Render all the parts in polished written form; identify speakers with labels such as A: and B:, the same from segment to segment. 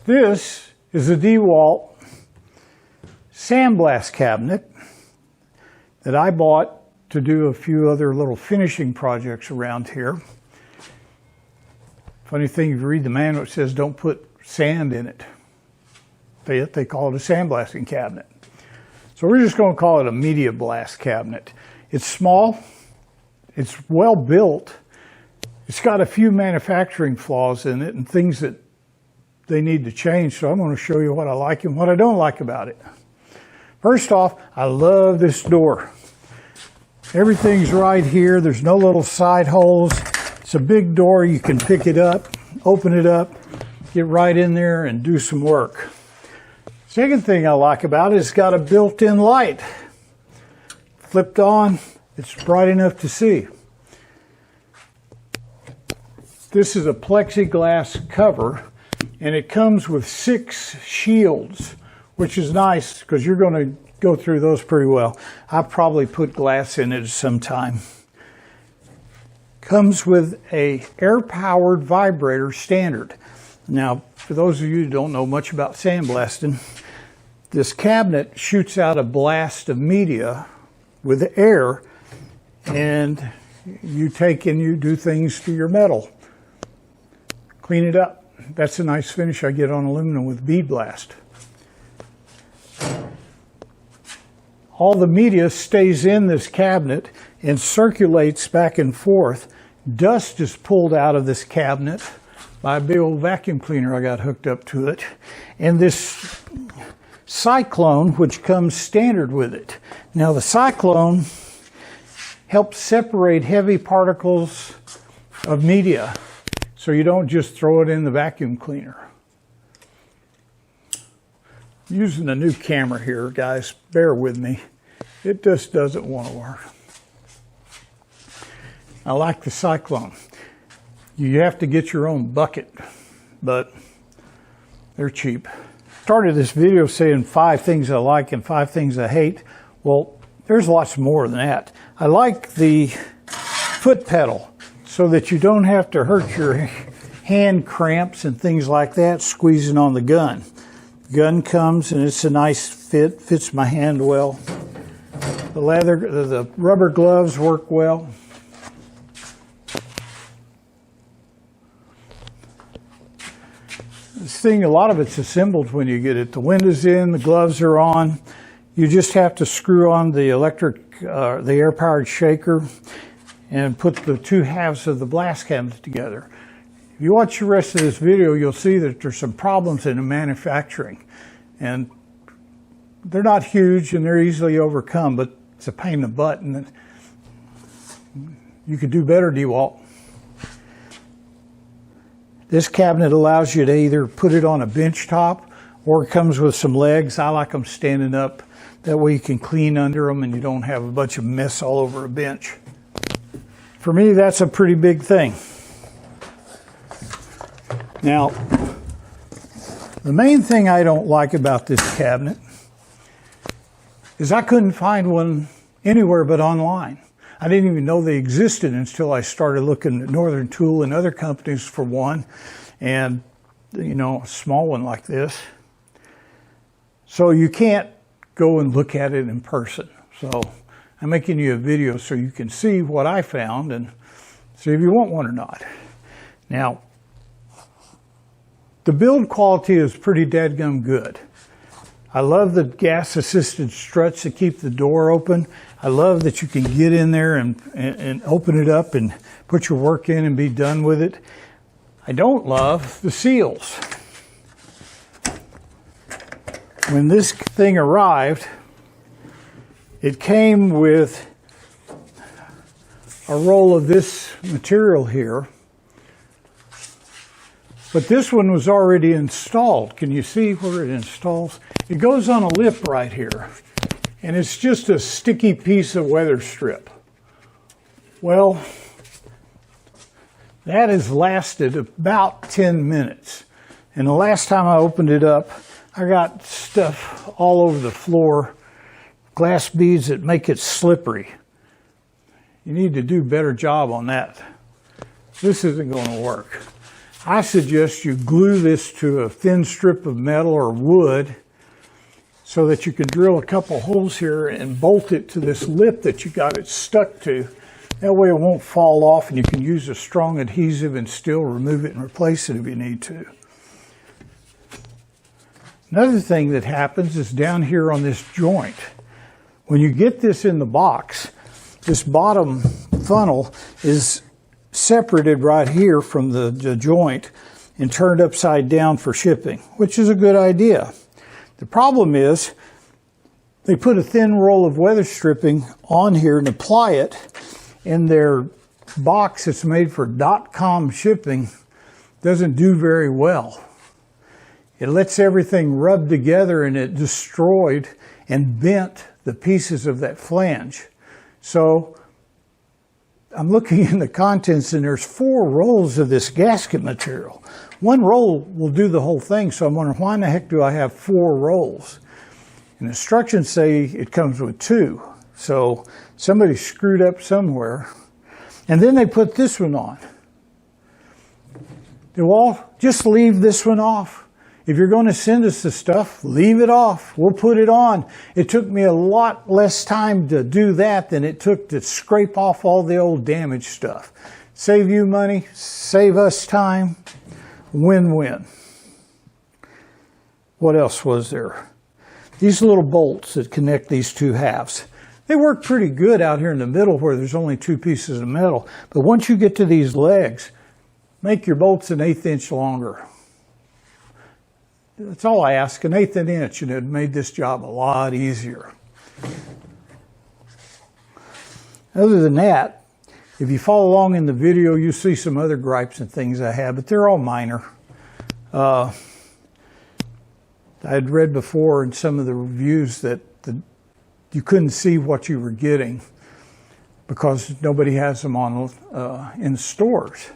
A: This is a DeWalt Sandblaster cabinet that I bought to do a few other little finishing projects around here. Funny thing, if you read the manual, it says don't put sand in it. Yet they call it a sandblasting cabinet. So we're just going to call it a media blast cabinet. It's small, it's well built, it's got a few manufacturing flaws in it and things that they need to change, so I'm going to show you what I like and what I don't like about it. First off, I love this door. Everything's right here. There's no little side holes. It's a big door. You can pick it up, open it up, get right in there and do some work. Second thing I like about it, it's got a built-in light. Flipped on, it's bright enough to see. This is a plexiglass cover, and it comes with 6 shields, which is nice because you're going to go through those pretty well. I'll probably put glass in it sometime. Comes with a air-powered vibrator standard. Now, for those of you who don't know much about sandblasting, this cabinet shoots out a blast of media with air, and you take and you do things to your metal. Clean it up. That's a nice finish I get on aluminum with bead blast. All the media stays in this cabinet and circulates back and forth. Dust is pulled out of this cabinet by a big old vacuum cleaner I got hooked up to it. And this cyclone, which comes standard with it. Now the cyclone helps separate heavy particles of media, so you don't just throw it in the vacuum cleaner. I'm using a new camera here, guys. Bear with me. It just doesn't want to work. I like the cyclone. You have to get your own bucket, but they're cheap. Started this video saying 5 things I like and 5 things I hate. Well, there's lots more than that. I like the foot pedal so that you don't have to hurt your hand cramps and things like that squeezing on the gun. The gun comes and it's a nice fit, fits my hand well. The rubber gloves work well. This thing, a lot of it's assembled when you get it. The windows in, the gloves are on. You just have to screw on the the air-powered shaker and put the 2 halves of the blast cabinet together. If you watch the rest of this video, you'll see that there's some problems in the manufacturing. And they're not huge and they're easily overcome, but it's a pain in the butt. And you could do better, DeWalt. This cabinet allows you to either put it on a bench top or it comes with some legs. I like them standing up. That way you can clean under them and you don't have a bunch of mess all over a bench. For me, that's a pretty big thing. Now, the main thing I don't like about this cabinet is I couldn't find one anywhere but online. I didn't even know they existed until I started looking at Northern Tool and other companies for one, and you know, a small one like this. So you can't go and look at it in person. So I'm making you a video so you can see what I found and see if you want one or not. Now, the build quality is pretty dadgum good. I love the gas-assisted struts that keep the door open. I love that you can get in there and open it up and put your work in and be done with it. I don't love the seals. When this thing arrived, it came with a roll of this material here. But this one was already installed. Can you see where it installs? It goes on a lip right here. And it's just a sticky piece of weather strip. Well, that has lasted about 10 minutes. And the last time I opened it up, I got stuff all over the floor, glass beads that make it slippery. You need to do a better job on that. This isn't going to work. I suggest you glue this to a thin strip of metal or wood so that you can drill a couple holes here and bolt it to this lip that you got it stuck to. That way it won't fall off, and you can use a strong adhesive and still remove it and replace it if you need to. Another thing that happens is down here on this joint. When you get this in the box, this bottom funnel is separated right here from the joint and turned upside down for shipping, which is a good idea. The problem is they put a thin roll of weather stripping on here and apply it in their box that's made for .com shipping. Doesn't do very well. It lets everything rub together, and it destroyed and bent the pieces of that flange. So I'm looking in the contents, and there's 4 rolls of this gasket material. 1 roll will do the whole thing, so I'm wondering, why in the heck do I have 4 rolls? And instructions say it comes with 2. So somebody screwed up somewhere. And then they put this one on. DeWalt, just leave this one off. If you're going to send us the stuff, leave it off. We'll put it on. It took me a lot less time to do that than it took to scrape off all the old damaged stuff. Save you money, save us time, win-win. What else was there? These little bolts that connect these 2 halves. They work pretty good out here in the middle where there's only 2 pieces of metal. But once you get to these legs, make your bolts 1/8 inch longer. That's all I ask, 1/8 inch, and it made this job a lot easier. Other than that, if you follow along in the video, you'll see some other gripes and things I have, but they're all minor. I had read before in some of the reviews that you couldn't see what you were getting because nobody has them on in stores.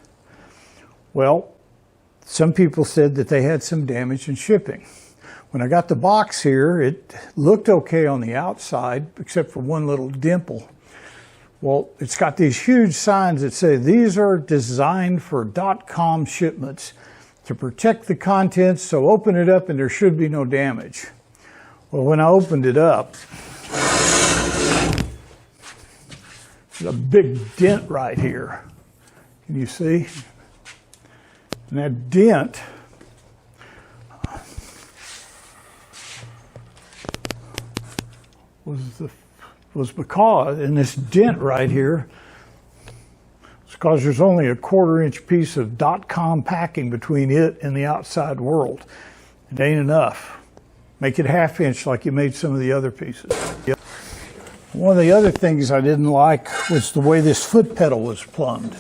A: Well, some people said that they had some damage in shipping. When I got the box here, it looked okay on the outside, except for one little dimple. Well, it's got these huge signs that say these are designed for .com shipments to protect the contents, so open it up and there should be no damage. Well, when I opened it up, there's a big dent right here. Can you see? And that dent was because, and this dent right here, it's because there's only a 1/4 inch piece of .com packing between it and the outside world. It ain't enough. Make it 1/2 inch like you made some of the other pieces. Yep. One of the other things I didn't like was the way this foot pedal was plumbed.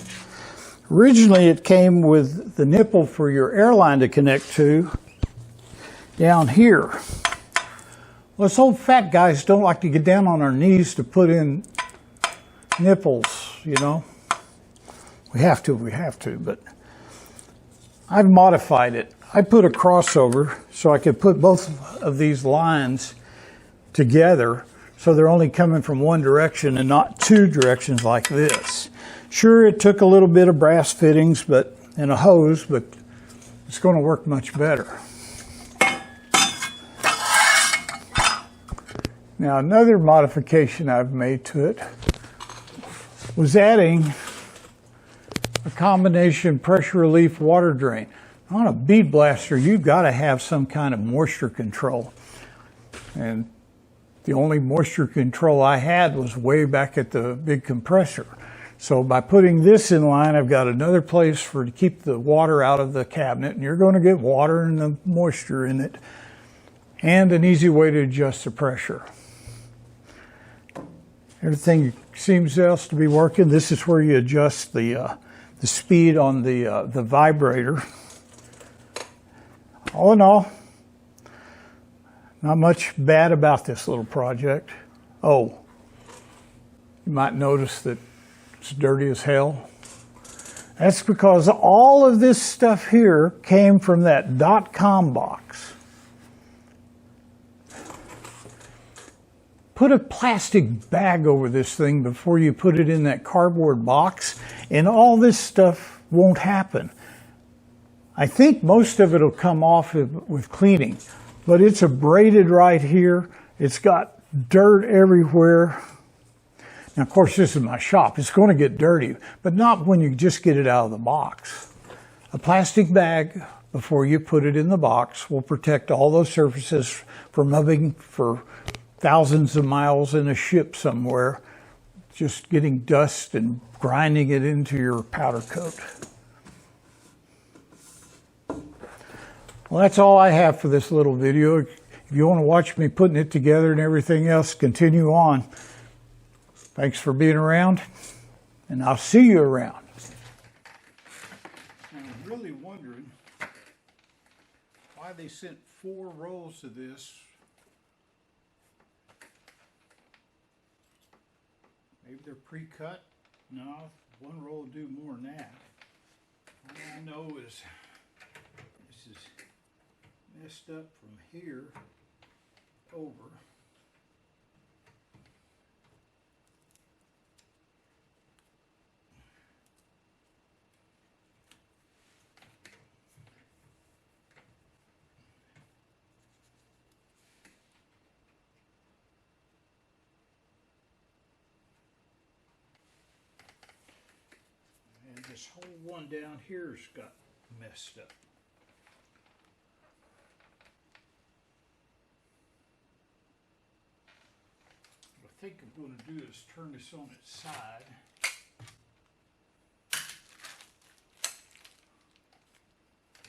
A: Originally, it came with the nipple for your airline to connect to down here. Well, us old fat guys don't like to get down on our knees to put in nipples, you know. We have to, but I've modified it. I put a crossover so I could put both of these lines together so they're only coming from one direction and not 2 directions like this. Sure, it took a little bit of brass fittings and a hose, but it's going to work much better. Now, another modification I've made to it was adding a combination pressure relief water drain. On a bead blaster, you've got to have some kind of moisture control. And the only moisture control I had was way back at the big compressor. So by putting this in line, I've got another place to keep the water out of the cabinet, and you're going to get water and the moisture in it, and an easy way to adjust the pressure. Everything seems else to be working. This is where you adjust the speed on the vibrator. All in all, not much bad about this little project. Oh, you might notice that it's dirty as hell. That's because all of this stuff here came from that .com box. Put a plastic bag over this thing before you put it in that cardboard box, and all this stuff won't happen. I think most of it will come off with cleaning, but it's abraded right here. It's got dirt everywhere. Now, of course, this is my shop. It's going to get dirty, but not when you just get it out of the box. A plastic bag before you put it in the box will protect all those surfaces from moving for thousands of miles in a ship somewhere, just getting dust and grinding it into your powder coat. Well, that's all I have for this little video. If you want to watch me putting it together and everything else, continue on. Thanks for being around, and I'll see you around. I'm really wondering why they sent 4 rolls of this. Maybe they're pre-cut? No, 1 roll will do more than that. All I know is this is messed up from here over. And this whole one down here's got messed up. What I think I'm going to do is turn this on its side.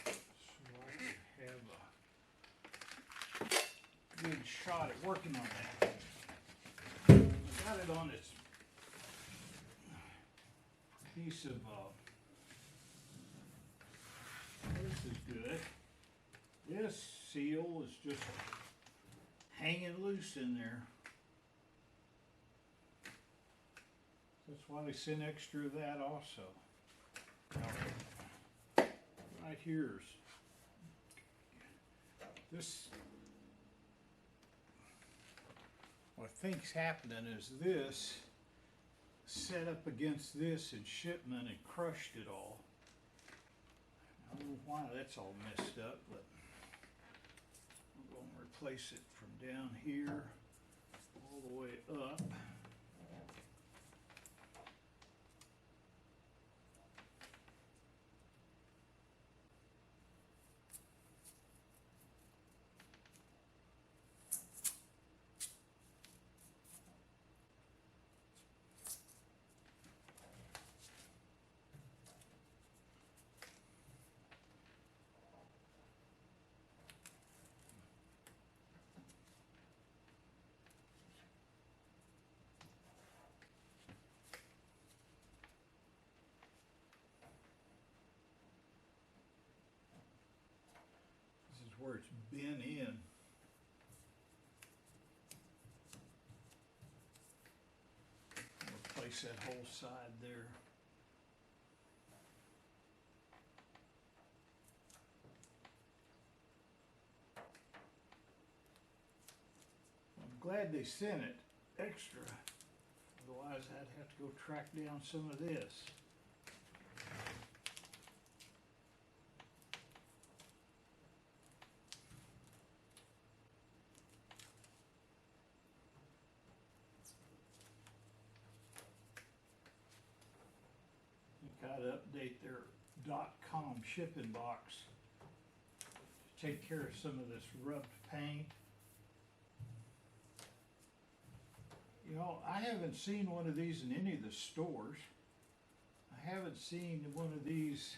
A: So I can have a good shot at working on that. I got it on its piece of, this is good. This seal is just hanging loose in there. That's why they sent extra of that also. Now, right here's this. What I think's happening is this set up against this in shipment and crushed it all. I don't know why that's all messed up, but I'm going to replace it from down here all the way up. Where it's bent in. Replace that whole side there. I'm glad they sent it extra. Otherwise, I'd have to go track down some of this. Got to update their .com shipping box to take care of some of this rubbed paint. You know, I haven't seen one of these in any of the stores. I haven't seen one of these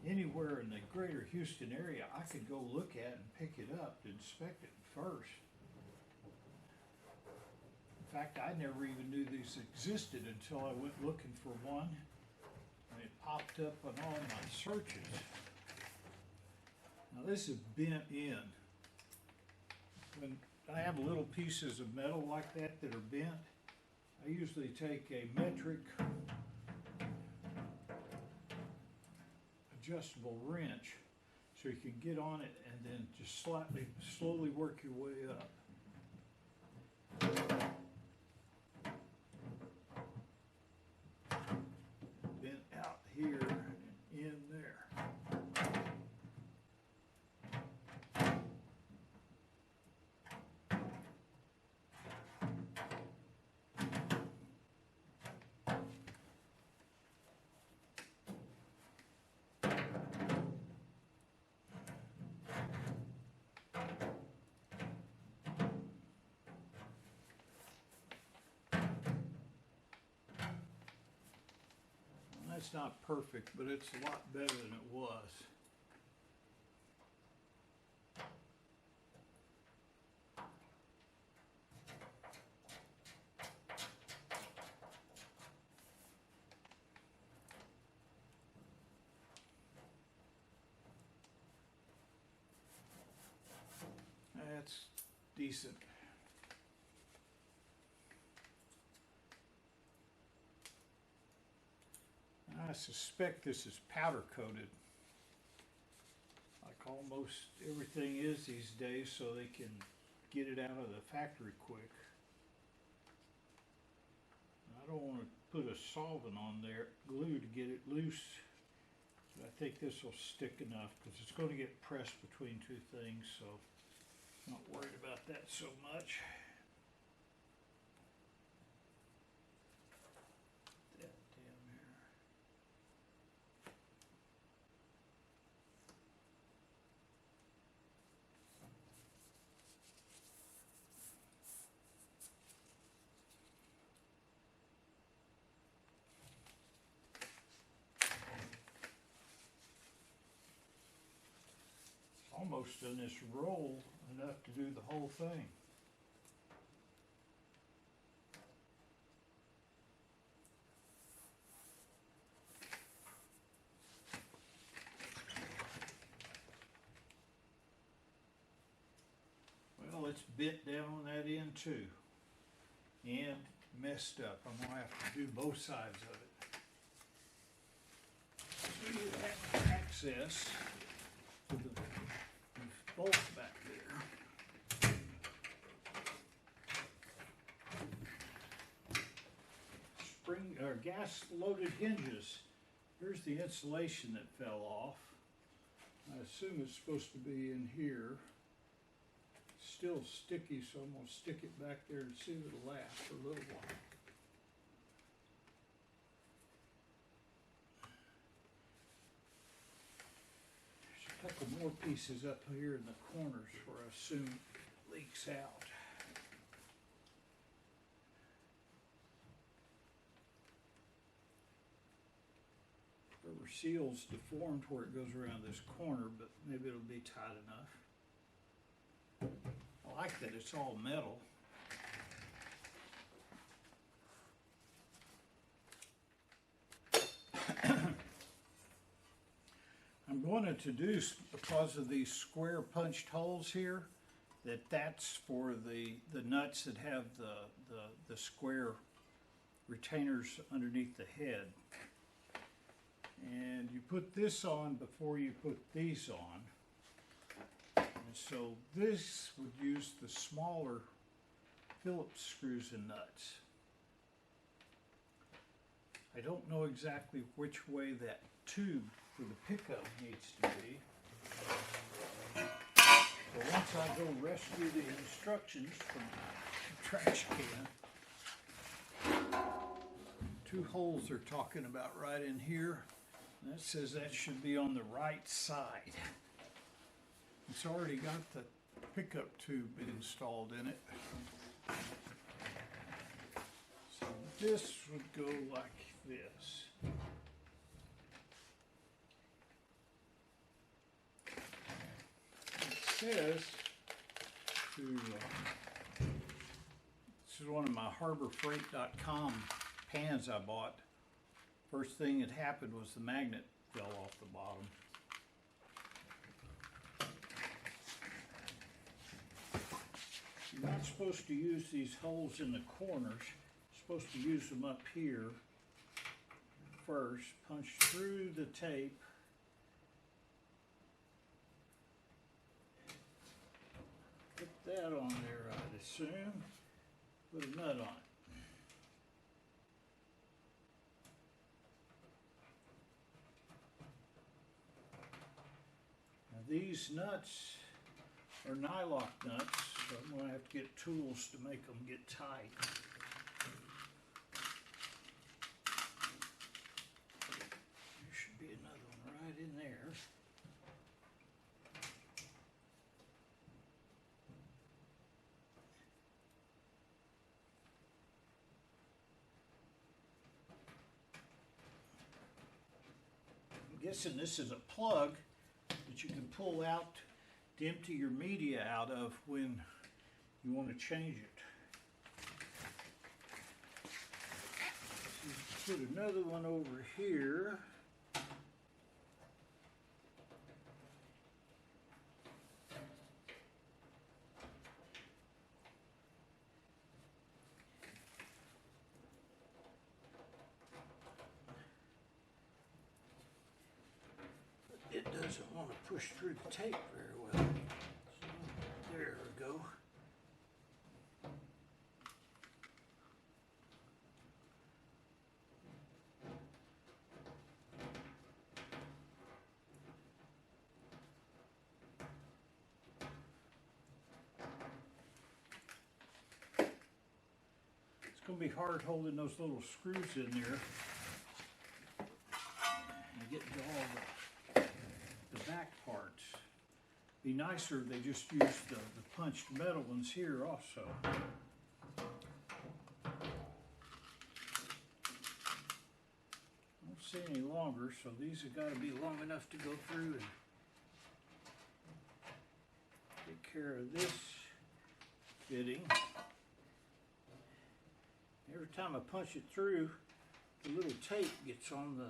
A: anywhere in the greater Houston area. I could go look at and pick it up to inspect it first. In fact, I never even knew these existed until I went looking for one. And it popped up on all my searches. Now this is bent in. When I have little pieces of metal like that that are bent, I usually take a metric adjustable wrench so you can get on it and then just slowly work your way up. Bent out here and in there. It's not perfect, but it's a lot better than it was. That's decent. I suspect this is powder coated, like almost everything is these days, so they can get it out of the factory quick. I don't want to put a solvent on there, glue, to get it loose. But I think this will stick enough because it's going to get pressed between two things, so I'm not worried about that so much. That down there. Almost done this roll enough to do the whole thing. Well, it's bit down on that end too, and messed up. I'm gonna have to do both sides of it. So you have access to the bolts back there. Spring or gas loaded hinges. Here's the insulation that fell off. I assume it's supposed to be in here. Still sticky, so I'm going to stick it back there and see if it'll last for a little while. There's a couple more pieces up here in the corners where I assume it leaks out. Rubber seal's deformed where it goes around this corner, but maybe it'll be tight enough. I like that it's all metal. I'm going to deduce, because of these square punched holes here, that's for the nuts that have the square retainers underneath the head. And you put this on before you put these on. And so this would use the smaller Phillips screws and nuts. I don't know exactly which way that tube for the pickup needs to be. So once I go rescue the instructions from the trash can, two holes they're talking about right in here. And that says that should be on the right side. It's already got the pickup tube installed in it. So this would go like this. It says to, this is one of my harborfreight.com pans I bought. First thing that happened was the magnet fell off the bottom. You're not supposed to use these holes in the corners. You're supposed to use them up here first. Punch through the tape. Put that on there, I'd assume. Put a nut on it. Now these nuts are nylock nuts, so I'm going to have to get tools to make them get tight. There should be another one right in there. this, and this is a plug that you can pull out to empty your media out of when you want to change it. So put another one over here. It doesn't want to push through the tape very well. So, there we go. It's going to be hard holding those little screws in there and getting to all the back parts. Be nicer if they just used the punched metal ones here also. Don't see any longer, so these have got to be long enough to go through and take care of this fitting. Every time I punch it through, the little tape gets on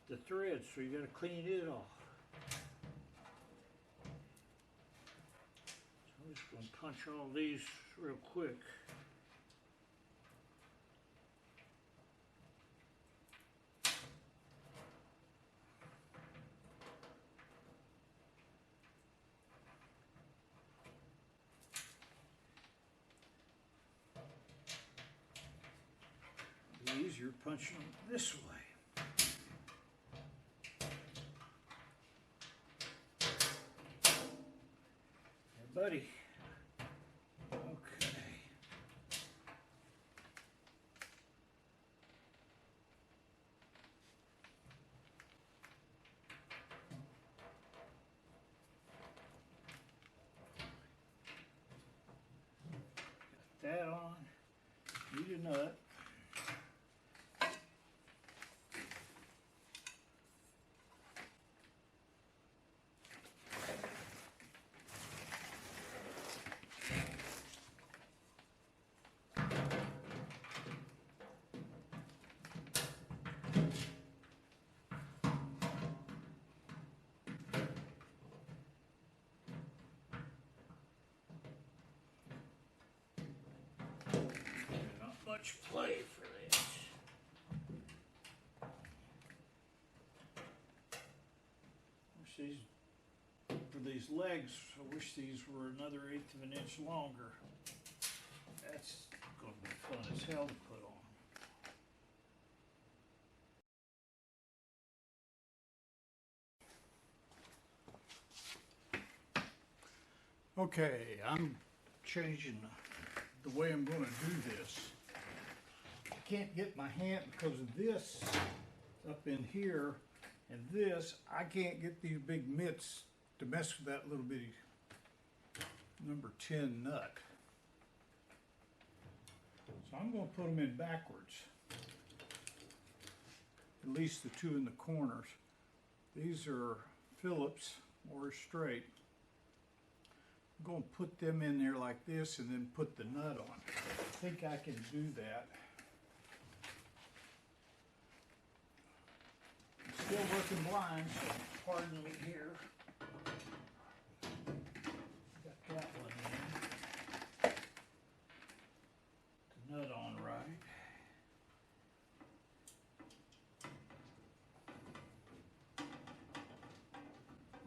A: the thread, so you got to clean it off. So I'm just going to punch all these real quick. It'll be easier punching them this way. Buddy. Okay. Got that on. Need a nut. Much play for this. For these legs, I wish these were another 1/8 of an inch longer. That's going to be fun as hell to put on. Okay, I'm changing the way I'm going to do this. I can't get my hand because of this up in here, and this, I can't get these big mitts to mess with that little bitty number 10 nut. So I'm going to put them in backwards, at least the two in the corners. These are Phillips or straight. I'm going to put them in there like this and then put the nut on. I think I can do that. I'm still working blind, so pardon me here. Got that one in. The nut on right.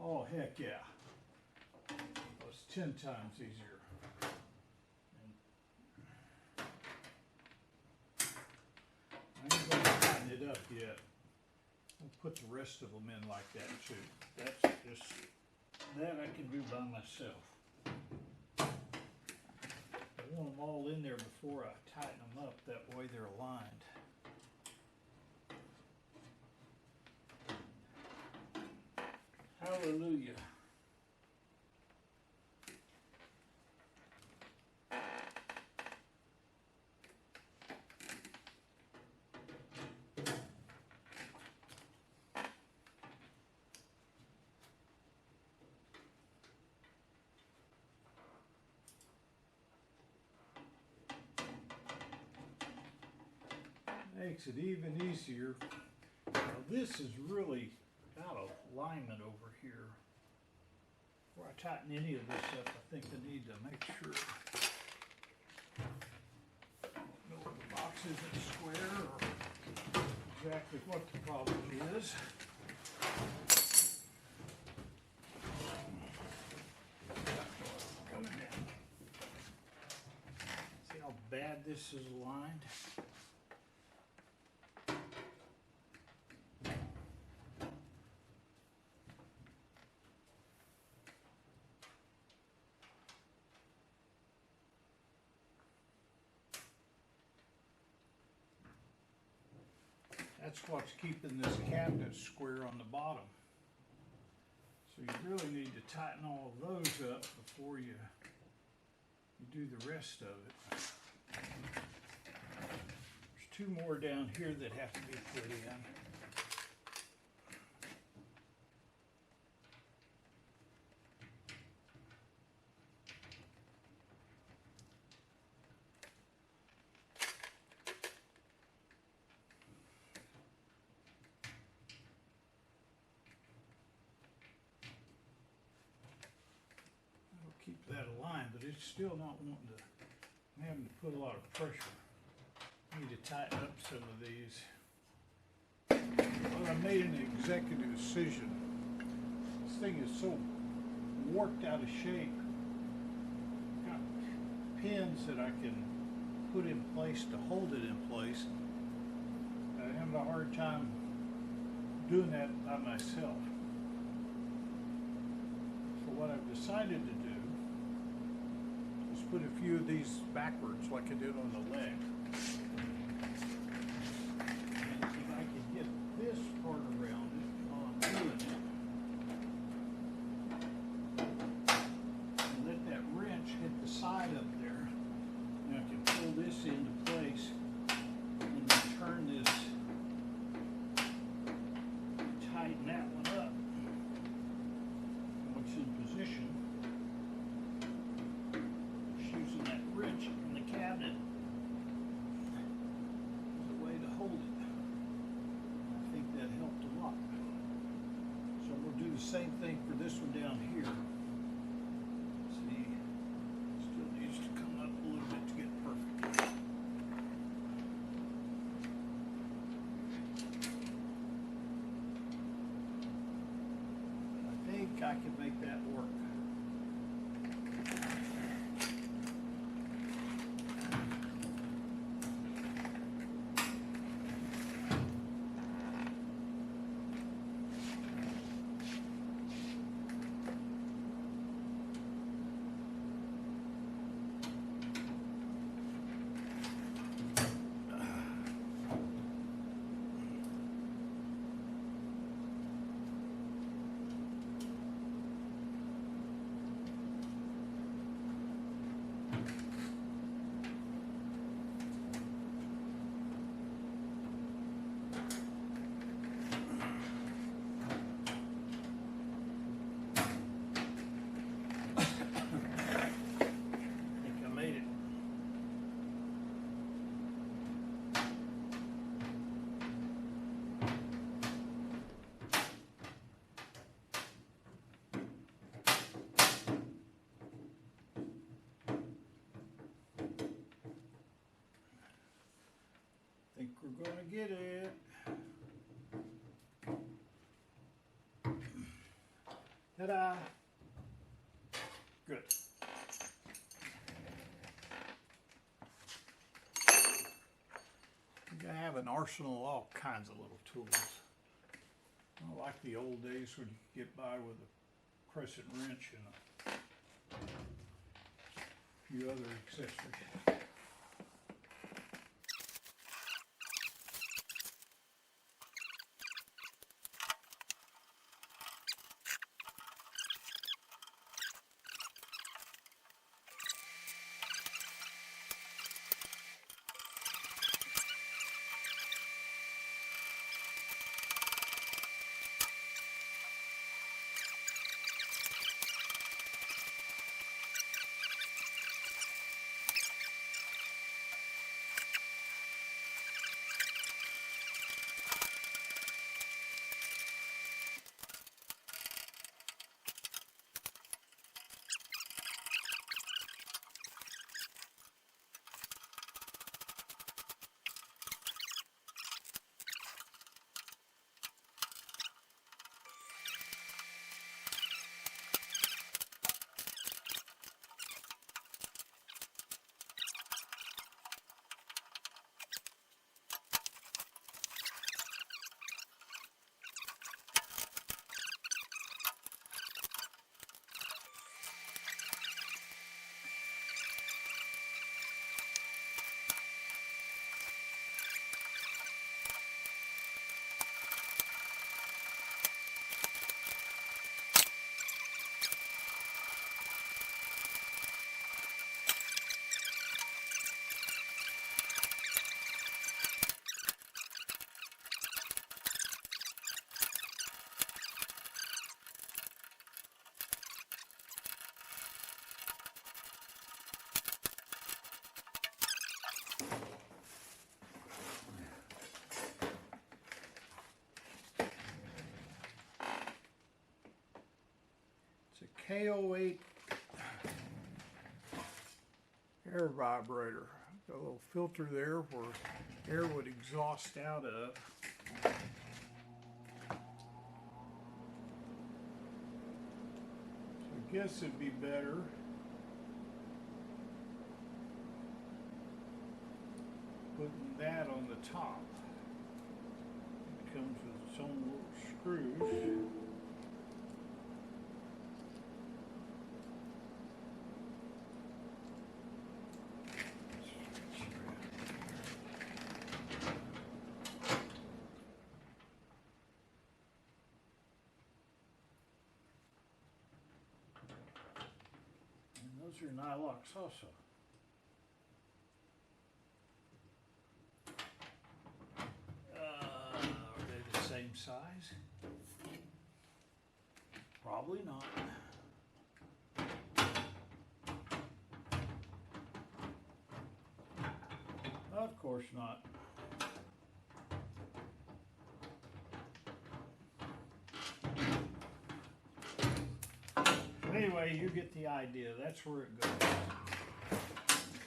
A: Oh, heck yeah. It's 10 times easier. I ain't going to tighten it up yet. We'll put the rest of them in like that too. That's just, that I can do by myself. I want them all in there before I tighten them up, that way they're aligned. Hallelujah. makes it even easier. Now this is really got alignment over here. Before I tighten any of this up, I think I need to make sure. I don't know if the box isn't square or exactly what the problem is. Coming down. See how bad this is aligned? That's what's keeping this cabinet square on the bottom. So you really need to tighten all of those up before you do the rest of it. There's two more down here that have to be put in. Keep that aligned, but it's still not wanting to, I'm having to put a lot of pressure. I need to tighten up some of these. Well, I made an executive decision. This thing is so warped out of shape. Got pins that I can put in place to hold it in place. I'm having a hard time doing that by myself. So what I've decided to do is put a few of these backwards like I did on the leg. And if I can get this part around it while I'm doing it, and let that wrench hit the side up there, and I can pull this into place and then turn this, tighten that one up. Once in position, using that wrench in the cabinet as a way to hold it. I think that helped a lot. So we'll do the same thing for this one down here. See, still needs to come up a little bit to get perfect. I think I can make that work. Think we're gonna get it. Ta-da! Good. You gotta have an arsenal of all kinds of little tools. I like the old days when you could get by with a crescent wrench and a few other accessories. K08 air vibrator. Got a little filter there where air would exhaust out of. So I guess it'd be better putting that on the top. It comes with its own little screws. Those are nylocks also. Are they the same size? Probably not. Of course not. Anyway, you get the idea. That's where it goes.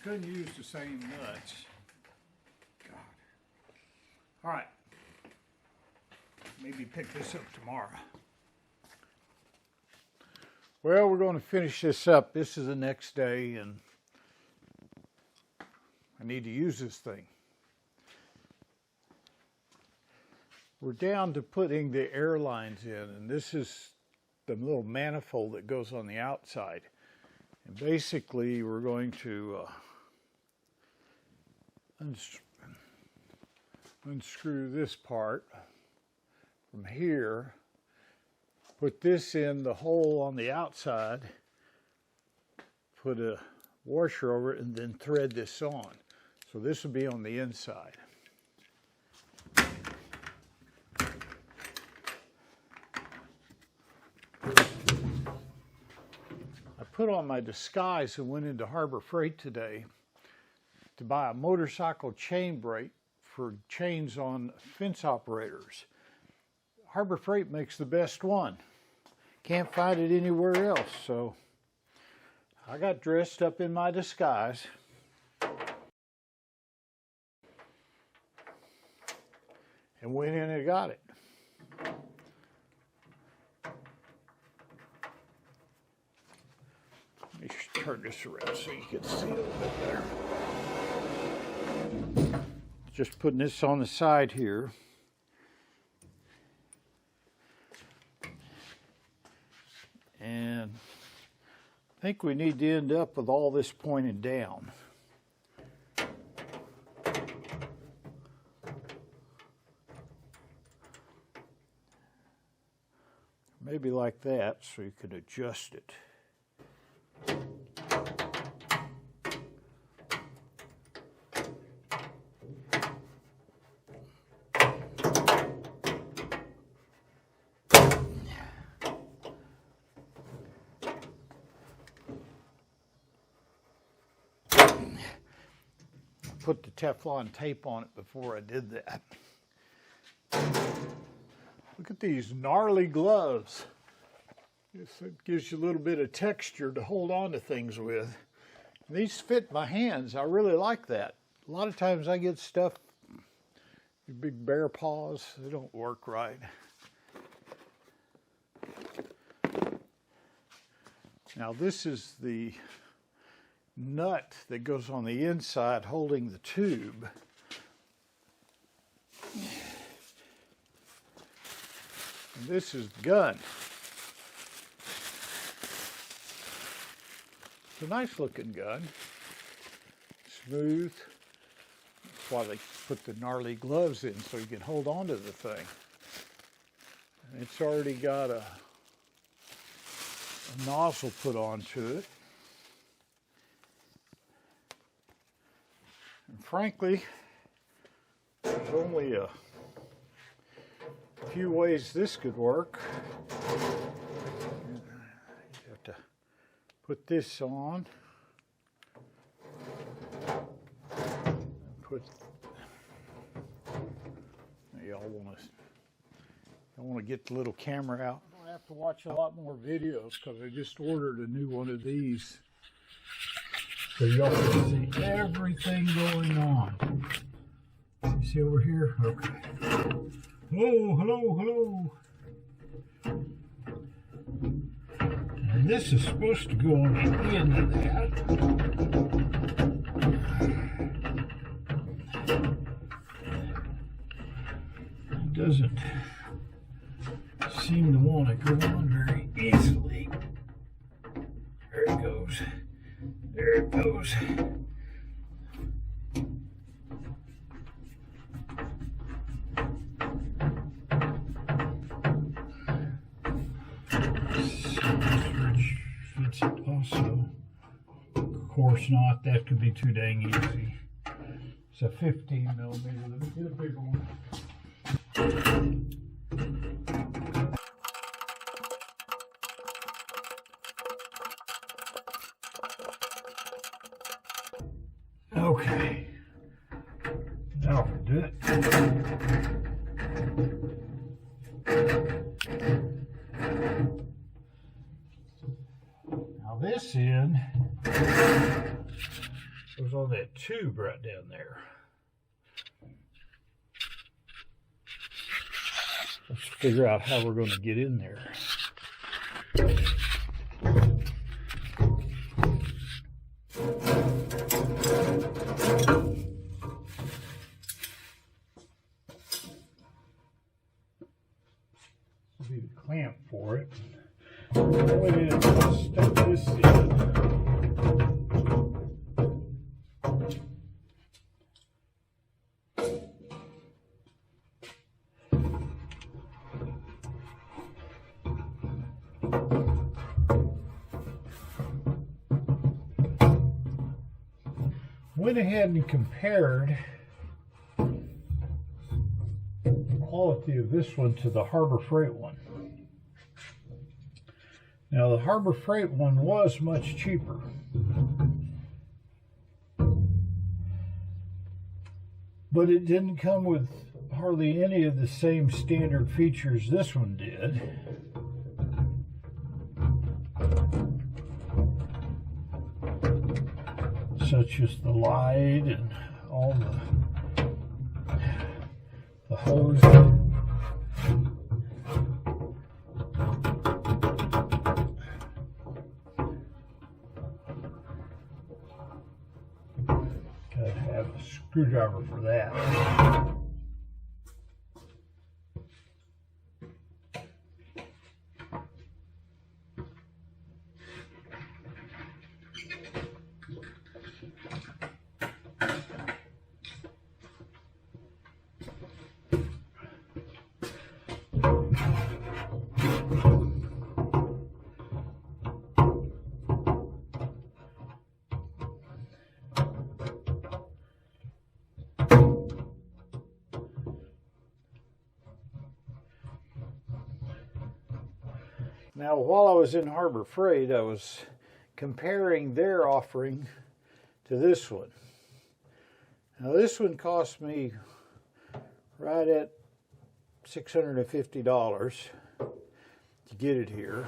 A: Couldn't use the same nuts. God. All right. Maybe pick this up tomorrow. Well, we're going to finish this up. This is the next day, and I need to use this thing. We're down to putting the air lines in, and this is the little manifold that goes on the outside. And basically we're going to unscrew this part from here, put this in the hole on the outside, put a washer over it, and then thread this on. So this will be on the inside. Put on my disguise and went into Harbor Freight today to buy a motorcycle chain brake for chains on fence operators. Harbor Freight makes the best one. Can't find it anywhere else, so I got dressed up in my disguise and went in and got it. Let me turn this around so you can see it a little bit better. Just putting this on the side here. And I think we need to end up with all this pointed down. Maybe like that so you could adjust it. Put the Teflon tape on it before I did that. Look at these gnarly gloves. It gives you a little bit of texture to hold on to things with. And these fit my hands. I really like that. A lot of times I get stuff, big bear paws, they don't work right. Now this is the nut that goes on the inside holding the tube. And this is the gun. It's a nice looking gun. Smooth. That's why they put the gnarly gloves in so you can hold on to the thing. And it's already got a nozzle put onto it. And frankly, there's only a few ways this could work. You have to put this on. Put. Y'all want to get the little camera out. I I have to watch a lot more videos because I just ordered a new one of these. So y'all can see everything going on. You see over here? Okay. Oh, hello, hello. And this is supposed to go on the end of that. It doesn't seem to want to go on very easily. There it goes. There it goes. Fits it also. Of course not. That could be too dang easy. It's a 15 millimeter. Let me get a bigger one. Okay, now we'll do it. Now this end goes on that tube right down there. Let's figure out how we're going to get in there. Be the clamp for it. Go ahead and stuff this in. Went ahead and compared the quality of this one to the Harbor Freight one. Now the Harbor Freight one was much cheaper. But it didn't come with hardly any of the same standard features this one did. Such as the light and all the hose. Gotta have a screwdriver for that. Now, while I was in Harbor Freight, I was comparing their offering to this one. Now, this one cost me right at $650 to get it here.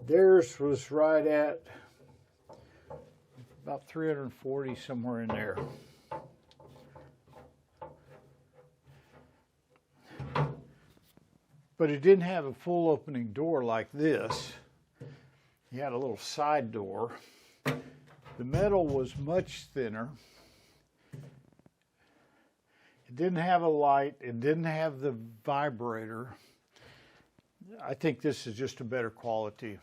A: Theirs was right at about $340, somewhere in there. But it didn't have a full opening door like this. You had a little side door. The metal was much thinner. It didn't have a light. It didn't have the vibrator. I think this is just a better quality,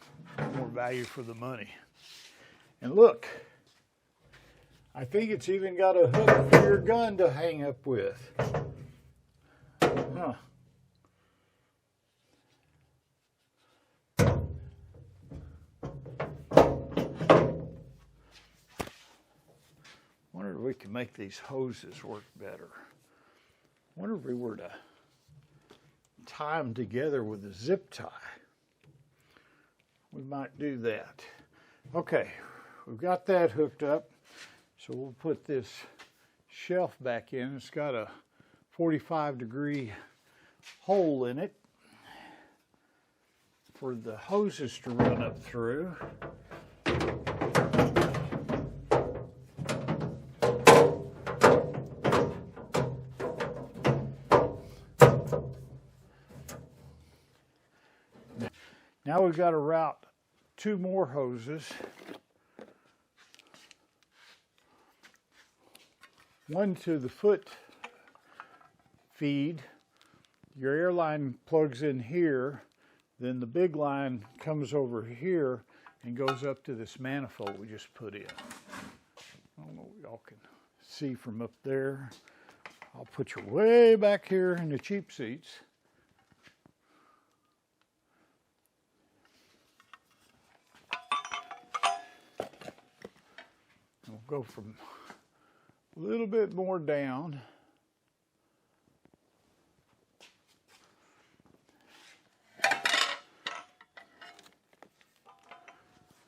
A: more value for the money. And look, I think it's even got a hook for your gun to hang up with. Huh. Wonder if we can make these hoses work better. Wonder if we were to tie them together with a zip tie. We might do that. Okay, we've got that hooked up. So we'll put this shelf back in. It's got a 45-degree hole in it. for the hoses to run up through. Now we've got to route 2 more hoses. One to the foot feed. Your air line plugs in here, then the big line comes over here and goes up to this manifold we just put in. I don't know if y'all can see from up there. I'll put you way back here in the cheap seats. We'll go from a little bit more down.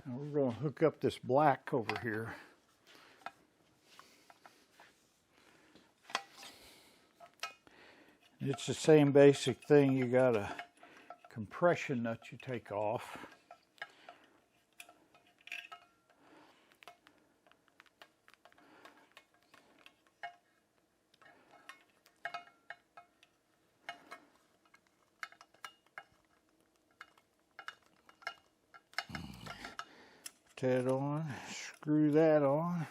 A: And we're going to hook up this black over here. It's the same basic thing. You got a compression nut you take off. That on, screw that on.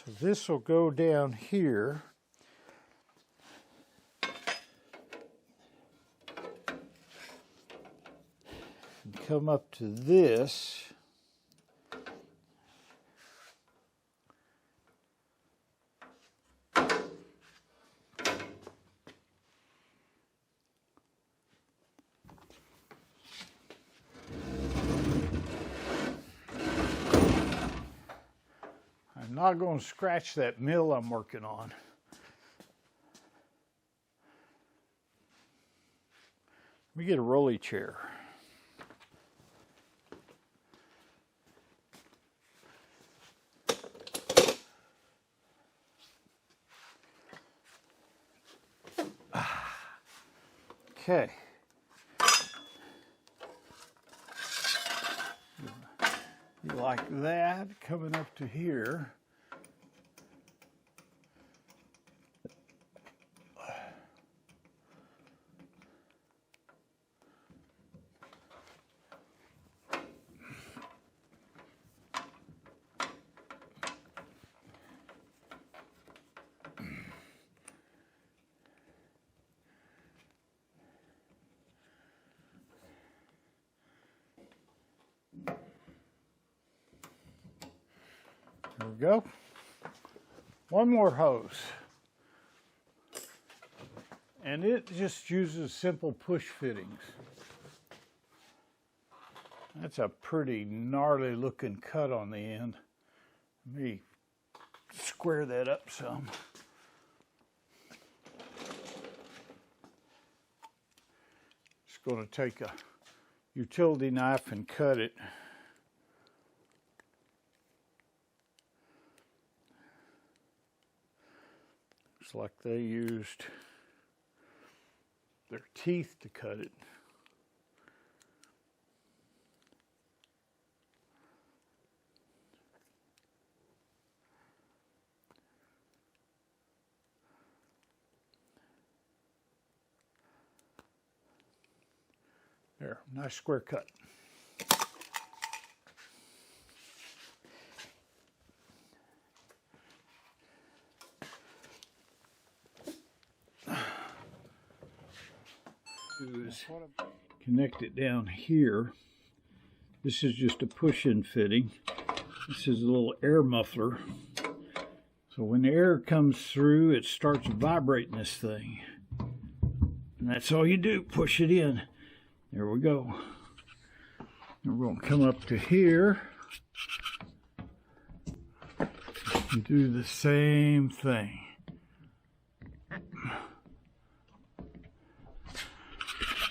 A: So this will go down here. And come up to this. I'm not going to scratch that mill I'm working on. Let me get a rolly chair. Okay. You like that coming up to here. There we go. One more hose. And it just uses simple push fittings. That's a pretty gnarly looking cut on the end. Let me square that up some. Just going to take a utility knife and cut it. Looks like they used their teeth to cut it. There, nice square cut. Is connect it down here. This is just a push-in fitting. This is a little air muffler. So when the air comes through, it starts vibrating this thing. And that's all you do, push it in. There we go. And we're going to come up to here and do the same thing.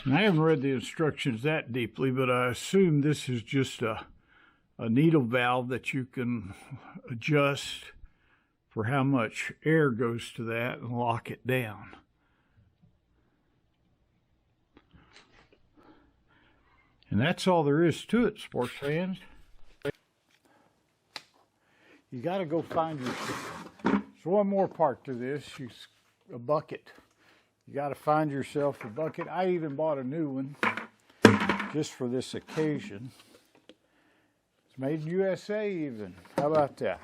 A: And I haven't read the instructions that deeply, but I assume this is just a needle valve that you can adjust for how much air goes to that and lock it down. And that's all there is to it, sports fans. You got to go find your... There's one more part to this, a bucket. You got to find yourself a bucket. I even bought a new one just for this occasion. It's made in USA even. How about that?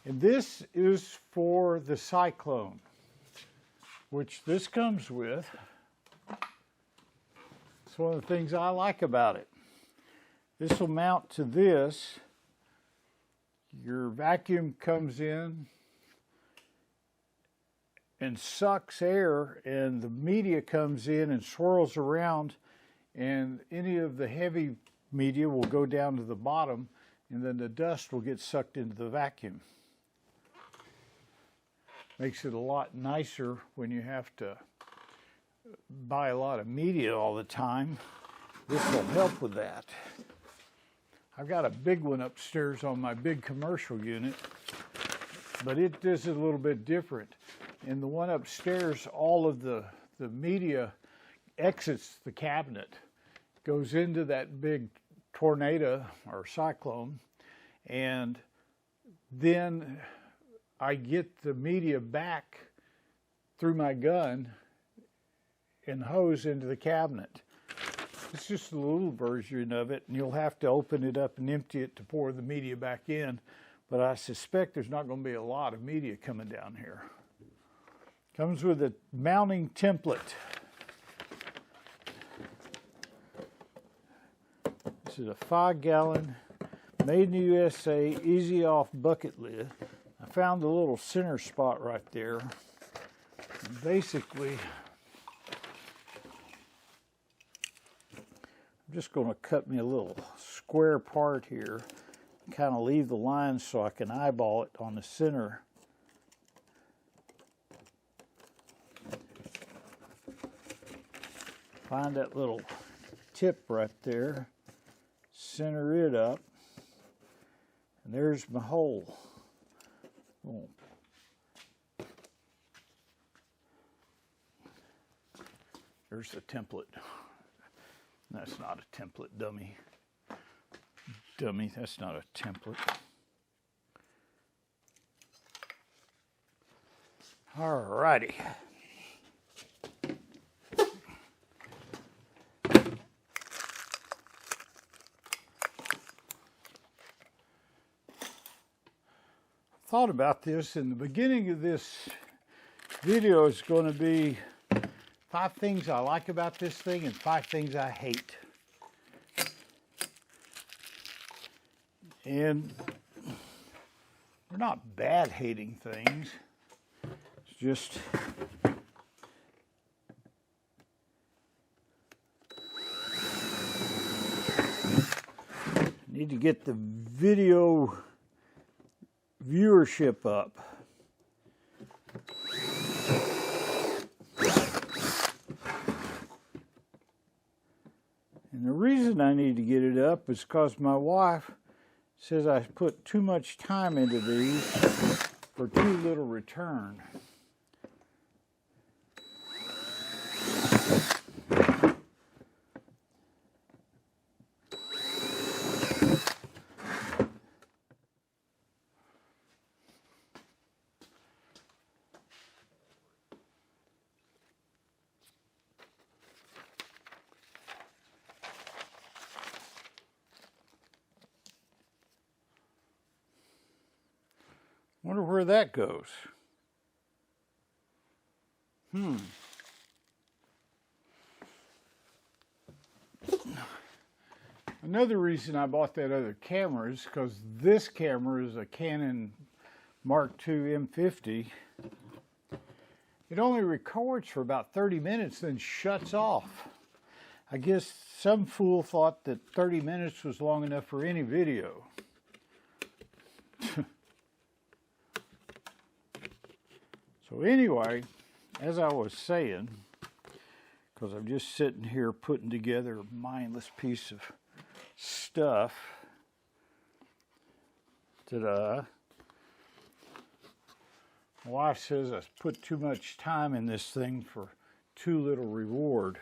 A: And this is for the Cyclone, which this comes with. It's one of the things I like about it. This will mount to this. Your vacuum comes in and sucks air, and the media comes in and swirls around, and any of the heavy media will go down to the bottom, and then the dust will get sucked into the vacuum. Makes it a lot nicer when you have to buy a lot of media all the time. This will help with that. I've got a big one upstairs on my big commercial unit, but it does it a little bit different. In the one upstairs, all of the media exits the cabinet, goes into that big tornado or cyclone, and then I get the media back through my gun and hose into the cabinet. It's just a little version of it, and you'll have to open it up and empty it to pour the media back in, but I suspect there's not going to be a lot of media coming down here. Comes with a mounting template. This is a 5-gallon, made in the USA, easy off bucket lid. I found the little center spot right there. And basically, I'm just going to cut me a little square part here and kind of leave the lines so I can eyeball it on the center. Find that little tip right there, center it up, and there's my hole. Oh. There's the template. That's not a template, dummy. Dummy, that's not a template. All righty. Thought about this, and the beginning of this video is going to be 5 things I like about this thing and 5 things I hate. And they're not bad hating things. It's just need to get the video viewership up. And the reason I need to get it up is because my wife says I put too much time into these for too little return. Wonder where that goes. Another reason I bought that other camera is because this camera is a Canon Mark II M50. It only records for about 30 minutes, then shuts off. I guess some fool thought that 30 minutes was long enough for any video. So anyway, as I was saying, because I'm just sitting here putting together a mindless piece of stuff. Ta-da. My wife says I put too much time in this thing for too little reward.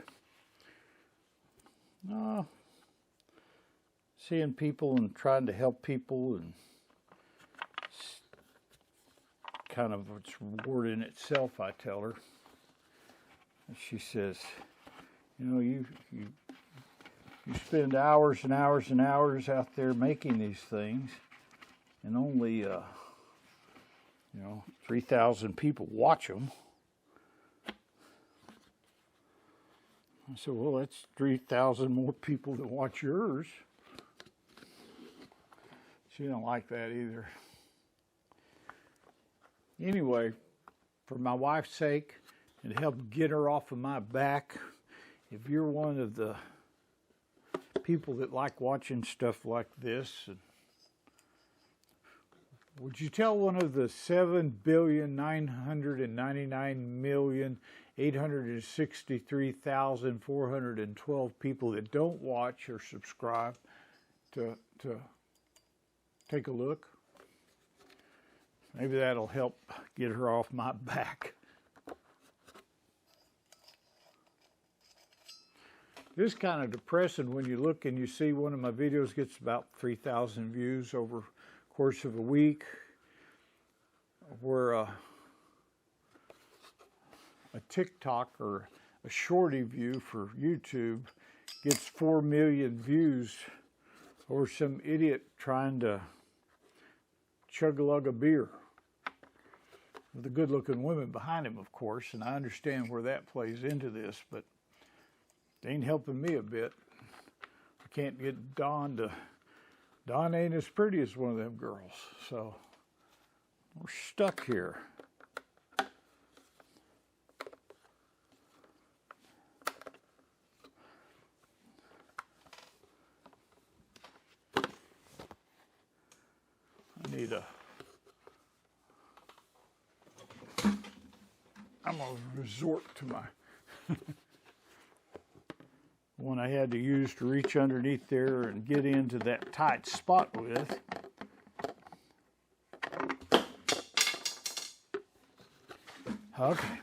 A: Seeing people and trying to help people and kind of it's reward in itself, I tell her. And she says, you know, you spend hours and hours and hours out there making these things, and only 3,000 people watch them. I said, well, that's 3,000 more people that watch yours. She don't like that either. Anyway, for my wife's sake, and to help get her off of my back, if you're one of the people that like watching stuff like this, would you tell one of the 7,999,863,412 people that don't watch or subscribe to take a look? Maybe that'll help get her off my back. It's kind of depressing when you look and you see one of my videos gets about 3,000 views over the course of a week, where a TikTok or a shorty view for YouTube gets 4 million views over some idiot trying to chug-a-lug a beer with the good-looking women behind him, of course, and I understand where that plays into this, but it ain't helping me a bit. I can't get Dawn to... Dawn ain't as pretty as one of them girls, so we're stuck here. I'm going to resort to my one I had to use to reach underneath there and get into that tight spot with. Okay.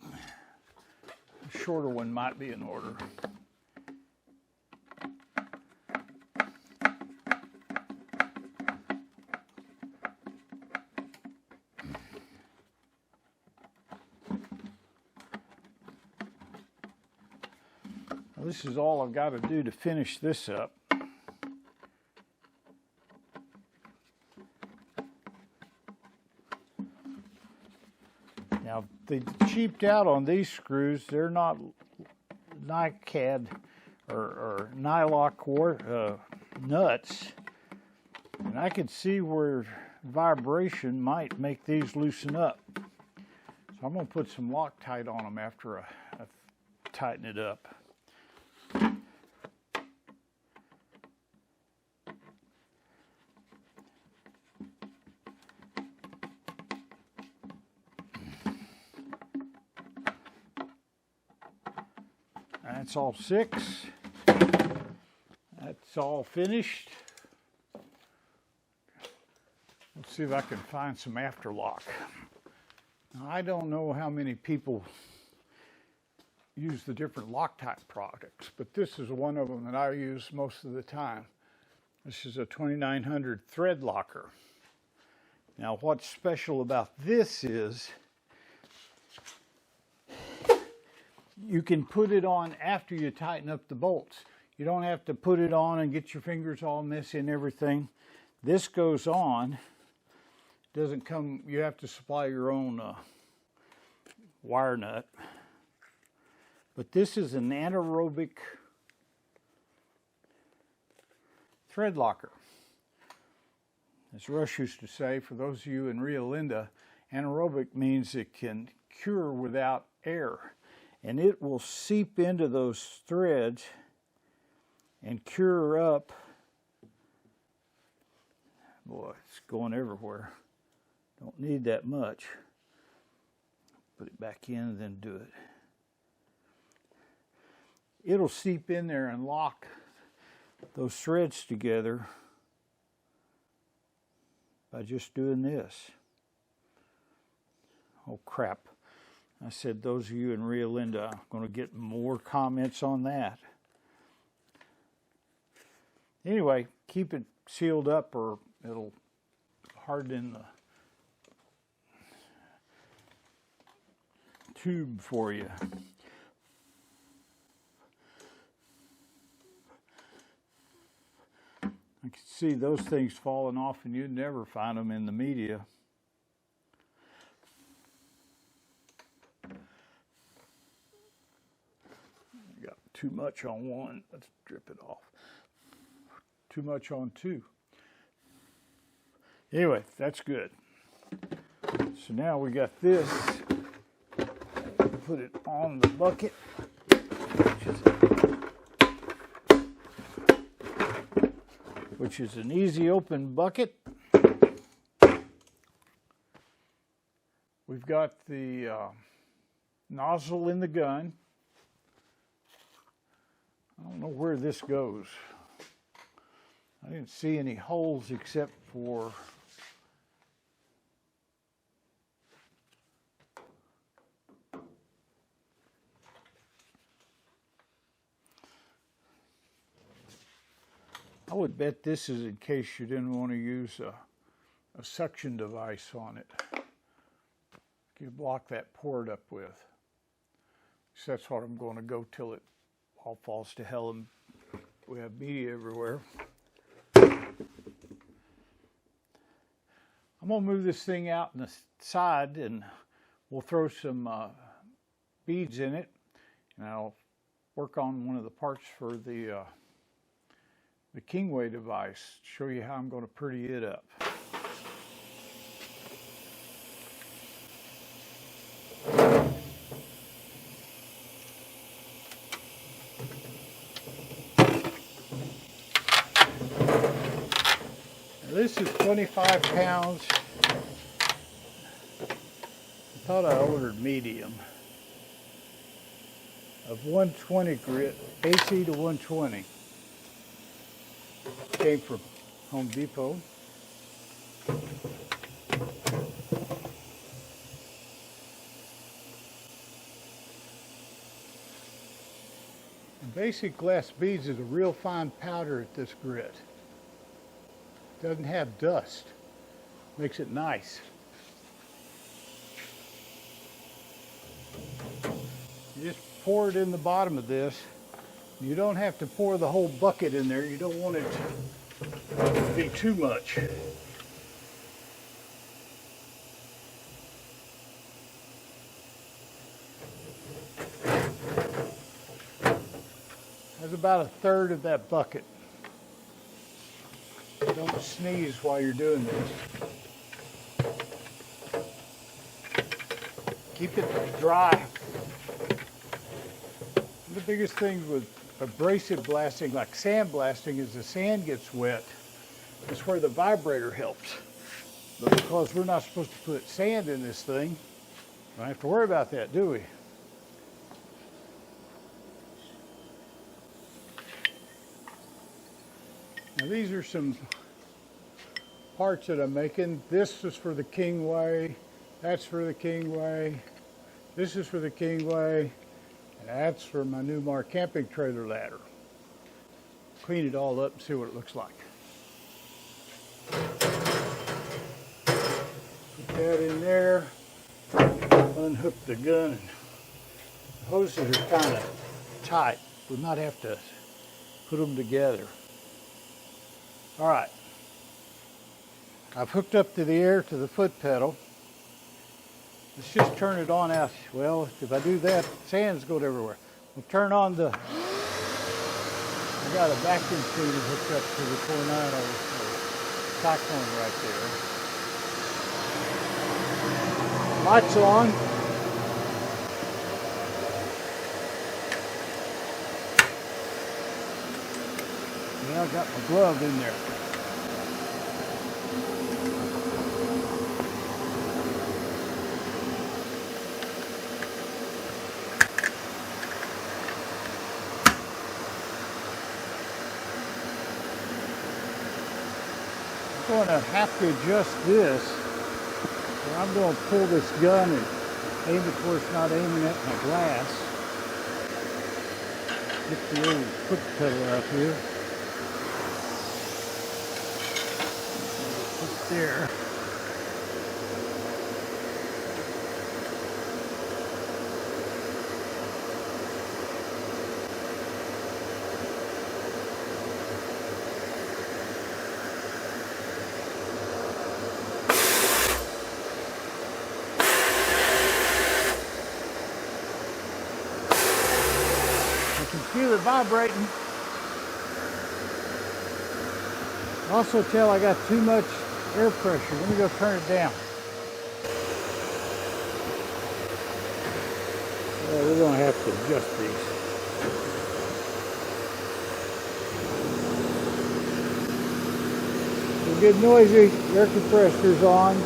A: A shorter one might be in order. This is all I've got to do to finish this up. Now, they cheaped out on these screws. They're not NiCad or Nylock nuts. And I could see where vibration might make these loosen up. So I'm going to put some Loctite on them after I tighten it up. That's all 6. That's all finished. Let's see if I can find some afterlock. Now, I don't know how many people use the different Loctite products, but this is one of them that I use most of the time. This is a 2900 thread locker. Now, what's special about this is you can put it on after you tighten up the bolts. You don't have to put it on and get your fingers all messy and everything. This goes on. Doesn't come, you have to supply your own wire nut. But this is an anaerobic thread locker. As Rush used to say, for those of you in Rio Linda, anaerobic means it can cure without air. and it will seep into those threads and cure up. Boy, it's going everywhere. Don't need that much. Put it back in and then do it. It'll seep in there and lock those threads together by just doing this. Oh crap. I said those of you in Rio Linda, I'm going to get more comments on that. Anyway, keep it sealed up or it'll harden the tube for you. I can see those things falling off and you'd never find them in the media. Got too much on one. Let's drip it off. Too much on two. Anyway, that's good. So now we got this. Put it on the bucket. Which is an easy open bucket. We've got the nozzle in the gun. I don't know where this goes. I didn't see any holes except for I would bet this is in case you didn't want to use a suction device on it. You block that port up with. So that's what I'm going to go till it all falls to hell and we have media everywhere. I'm going to move this thing out in the side and we'll throw some beads in it. And I'll work on one of the parts for the Kingway device, show you how I'm going to pretty it up. Now this is 25 pounds. I thought I ordered medium. Of 120 grit, AC to 120. Came from Home Depot. Basic glass beads is a real fine powder at this grit. Doesn't have dust. Makes it nice. You just pour it in the bottom of this. You don't have to pour the whole bucket in there. You don't want it to be too much. That's about 1/3 of that bucket. Don't sneeze while you're doing this. Keep it dry. The biggest thing with abrasive blasting, like sandblasting, is the sand gets wet. That's where the vibrator helps. But because we're not supposed to put sand in this thing, we don't have to worry about that, do we? Now these are some parts that I'm making. This is for the Kingway. That's for the Kingway. This is for the Kingway. And that's for my Newmar camping trailer ladder. Clean it all up and see what it looks like. Put that in there. Unhook the gun. And the hoses are kind of tight. We might have to put them together. All right. I've hooked up to the air to the foot pedal. Let's just turn it on out. Well, if I do that, sand's going everywhere. We'll turn on the, I got a vacuum cleaner hooked up to the Tornado cyclone right there. Lights on. Yeah, I got my glove in there. I'm going to have to adjust this. So I'm going to pull this gun and aim it where it's not aiming at my glass. Get the old foot pedal out here. Put there. I can feel it vibrating. Also tell I got too much air pressure. Let me go turn it down. Well, we're going to have to adjust these. It'll get noisy. Air compressor's on.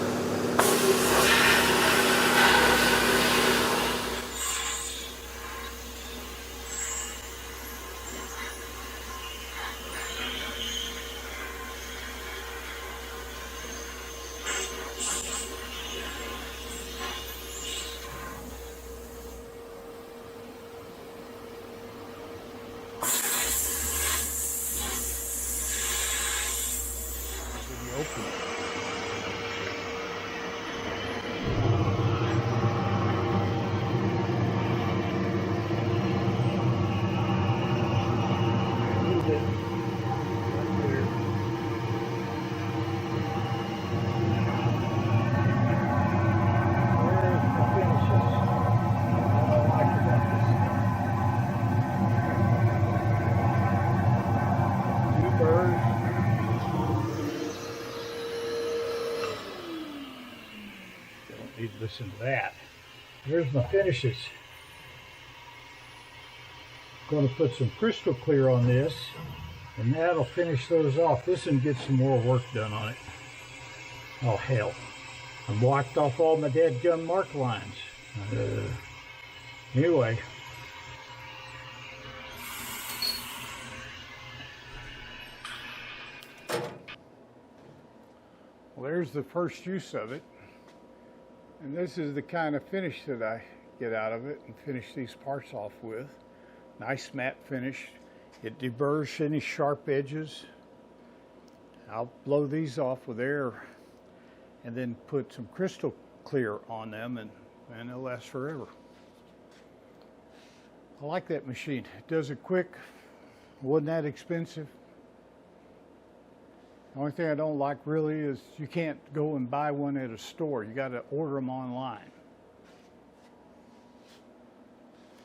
A: Open it. Need to listen to that. Here's my finishes. Going to put some crystal clear on this, and that'll finish those off. This one gets some more work done on it. Oh hell! I blocked off all my dead gun mark lines. Anyway. Well, there's the first use of it. And this is the kind of finish that I get out of it and finish these parts off with. Nice matte finish. It deburrs any sharp edges. I'll blow these off with air and then put some crystal clear on them, and they'll last forever. I like that machine. It does it quick. Wasn't that expensive. The only thing I don't like really is you can't go and buy one at a store. You got to order them online.